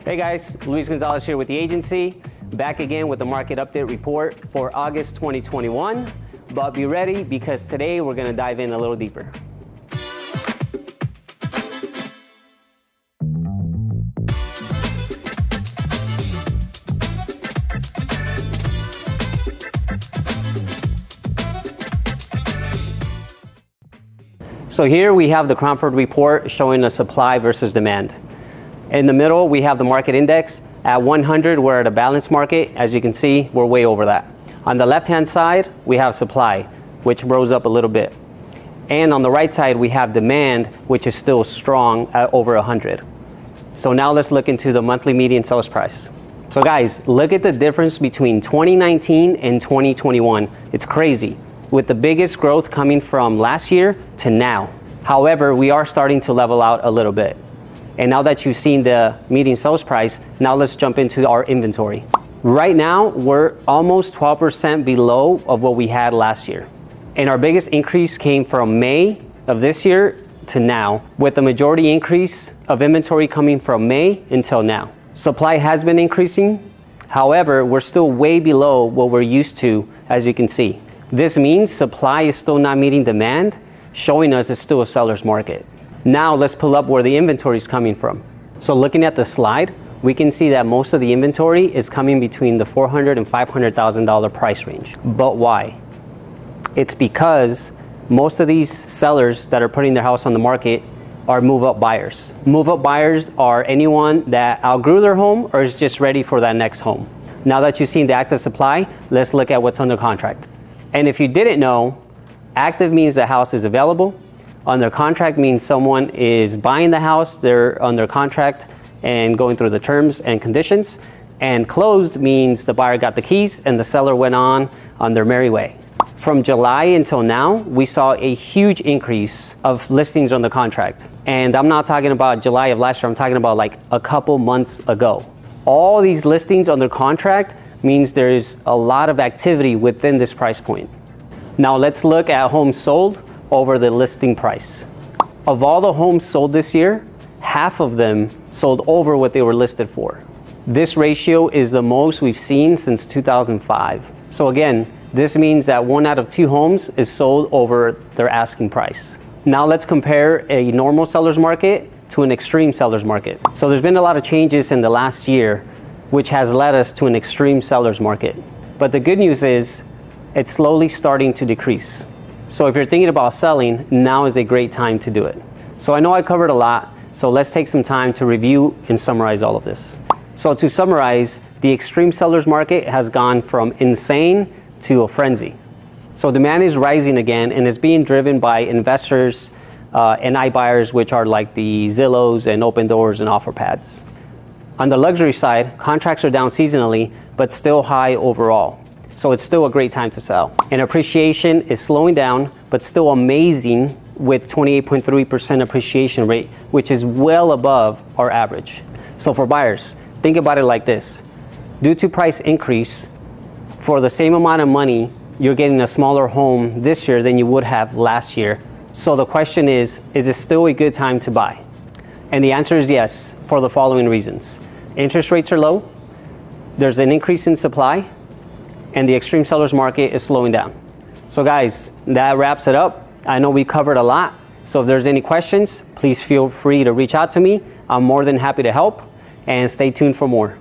Hey guys, Luis Gonzalez here with the agency, back again with the market update report for August 2021. But be ready because today we're going to dive in a little deeper. So here we have the Cromford report showing the supply versus demand. In the middle, we have the market index. At 100, we're at a balanced market. As you can see, we're way over that. On the left-hand side, we have supply, which rose up a little bit. And on the right side, we have demand, which is still strong at over 100. So now let's look into the monthly median sales price. So guys, look at the difference between 2019 and 2021. It's crazy, with the biggest growth coming from last year to now. However, we are starting to level out a little bit. And now that you've seen the median sales price, now let's jump into our inventory. Right now, we're almost 12% below of what we had last year. And our biggest increase came from May of this year to now, with the majority increase of inventory coming from May until now. Supply has been increasing. However, we're still way below what we're used to, as you can see. This means supply is still not meeting demand, showing us it's still a seller's market. Now let's pull up where the inventory is coming from. So looking at the slide, we can see that most of the inventory is coming between the $400,000 and $500,000 price range. But why? It's because most of these sellers that are putting their house on the market are move-up buyers. Move-up buyers are anyone that outgrew their home or is just ready for that next home. Now that you've seen the active supply, let's look at what's under contract. And if you didn't know, active means the house is available. Under contract means someone is buying the house, they're under contract and going through the terms and conditions. And closed means the buyer got the keys and the seller went on their merry way. From July until now, we saw a huge increase of listings on the contract. And I'm not talking about July of last year, I'm talking about like a couple months ago. All these listings under contract means there's a lot of activity within this price point. Now let's look at homes sold over the listing price. Of all the homes sold this year, half of them sold over what they were listed for. This ratio is the most we've seen since 2005. So again, this means that 1 out of 2 homes is sold over their asking price. Now let's compare a normal seller's market to an extreme seller's market. So there's been a lot of changes in the last year, which has led us to an extreme seller's market. But the good news is it's slowly starting to decrease. So if you're thinking about selling, now is a great time to do it. So I know I covered a lot, so let's take some time to review and summarize all of this. So to summarize, the extreme seller's market has gone from insane to a frenzy. So demand is rising again and is being driven by investors and iBuyers, which are like the Zillows and Open Doors and OfferPads. On the luxury side, contracts are down seasonally, but still high overall. So it's still a great time to sell. And appreciation is slowing down, but still amazing with 28.3% appreciation rate, which is well above our average. So for buyers, think about it like this. Due to price increase, for the same amount of money, you're getting a smaller home this year than you would have last year. So the question is it still a good time to buy? And the answer is yes, for the following reasons. Interest rates are low, there's an increase in supply, and the extreme seller's market is slowing down. So guys, that wraps it up. I know we covered a lot. So if there's any questions, please feel free to reach out to me. I'm more than happy to help, and stay tuned for more.